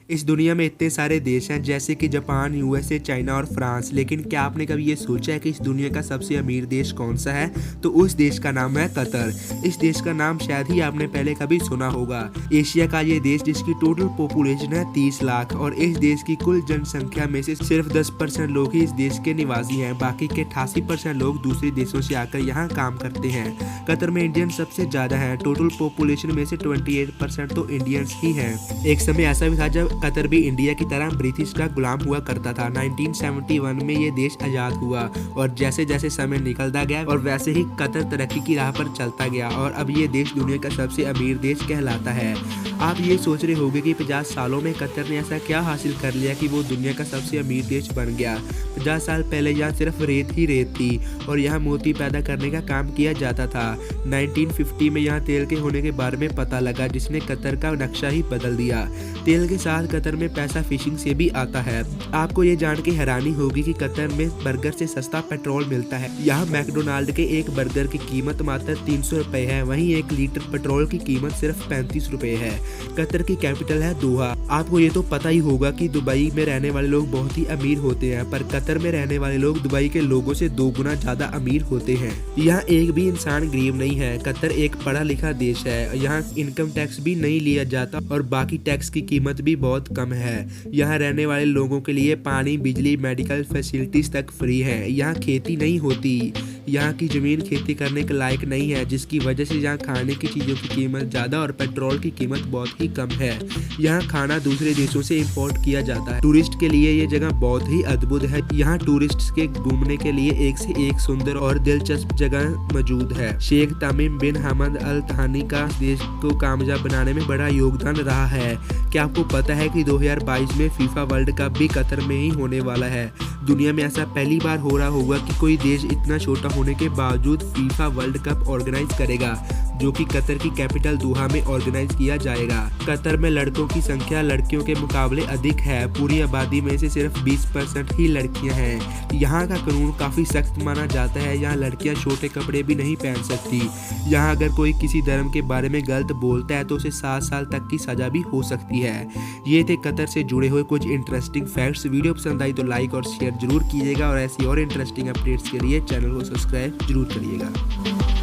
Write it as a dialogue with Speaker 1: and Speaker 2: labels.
Speaker 1: इस दुनिया में इतने सारे देश हैं जैसे कि जापान, यूएसए, चाइना और फ्रांस, लेकिन क्या आपने कभी ये सोचा है कि इस दुनिया का सबसे अमीर देश कौन सा है? तो उस देश का नाम है कतर। इस देश का नाम शायद ही आपने पहले कभी सुना होगा। एशिया का ये देश जिसकी टोटल पॉपुलेशन है 30 लाख और इस देश की कुल जनसंख्या में से सिर्फ 10% लोग ही इस देश के निवासी हैं। बाकी के 88% लोग दूसरे देशों से आकर यहाँ काम करते हैं। कतर में इंडियन सबसे ज्यादा है, टोटल पॉपुलेशन में से 28% तो इंडियंस ही हैं। एक समय ऐसा भी था जब कतर भी इंडिया की तरह ब्रिटिश का गुलाम हुआ करता था। 1971 में ये देश आजाद हुआ और जैसे जैसे समय निकलता गया और वैसे ही कतर तरक्की की राह पर चलता गया और अब ये देश दुनिया का सबसे अमीर देश कहलाता है। आप ये सोच रहे होंगे कि 50 सालों में कतर ने ऐसा क्या हासिल कर लिया कि वो दुनिया का सबसे अमीर देश बन गया। 50 साल पहले यहाँ सिर्फ रेत ही रेत थी और यहाँ मोती पैदा करने का काम किया जाता था। 1950 में यहाँ तेल के होने के बारे में पता लगा जिसने कतर का नक्शा ही बदल दिया। तेल के साथ कतर में पैसा फिशिंग से भी आता है। आपको ये जान के हैरानी होगी कि कतर में बर्गर से सस्ता पेट्रोल मिलता है। यहाँ मैकडोनाल्ड के एक बर्गर की कीमत मात्र 300 रुपए है, वहीं 1 लीटर पेट्रोल की कीमत सिर्फ 35 रुपए है। कतर की कैपिटल है दोहा। आपको ये तो पता ही होगा कि दुबई में रहने वाले लोग बहुत ही अमीर होते हैं, पर कतर में रहने वाले लोग दुबई के लोगों से 2 गुना ज्यादा अमीर होते हैं। यहाँ एक भी इंसान गरीब नहीं है। कतर एक पढ़ा लिखा देश है। यहाँ इनकम टैक्स भी नहीं लिया जाता और बाकी टैक्स की कीमत भी बहुत कम है। यहाँ रहने वाले लोगों के लिए पानी, बिजली, मेडिकल फैसिलिटीज तक फ्री है। यहाँ खेती नहीं होती। यहाँ की जमीन खेती करने के लायक नहीं है, जिसकी वजह से यहाँ खाने की चीज़ों की कीमत ज़्यादा और पेट्रोल की कीमत बहुत ही कम है। यहाँ खाना दूसरे देशों से इंपोर्ट किया जाता है। टूरिस्ट के लिए ये जगह बहुत ही अद्भुत है। यहाँ टूरिस्ट के घूमने के लिए एक से एक सुंदर और दिलचस्प जगह मौजूद है। शेख तमीम बिन हमद अल थानी का देश को कामयाब बनाने में बड़ा योगदान रहा है। क्या आपको पता है कि 2022 में फीफा वर्ल्ड कप भी कतर में ही होने वाला है? दुनिया में ऐसा पहली बार हो रहा होगा कि कोई देश इतना छोटा होने के बावजूद फीफा वर्ल्ड कप ऑर्गेनाइज करेगा, जो कि कतर की कैपिटल दोहा में ऑर्गेनाइज किया जाएगा। कतर में लड़कों की संख्या लड़कियों के मुकाबले अधिक है। पूरी आबादी में से सिर्फ 20% ही लड़कियां हैं। यहाँ का कानून काफी सख्त माना जाता है। यहाँ लड़कियां छोटे कपड़े भी नहीं पहन सकती। यहाँ अगर कोई किसी धर्म के बारे में गलत बोलता है तो उसे 7 साल तक की सजा भी हो सकती है। ये थे कतर से जुड़े हुए कुछ इंटरेस्टिंग फैक्ट्स। वीडियो पसंद आई तो लाइक और शेयर जरूर कीजिएगा और ऐसी और इंटरेस्टिंग अपडेट्स के लिए चैनल को सब्सक्राइब जरूर करिएगा।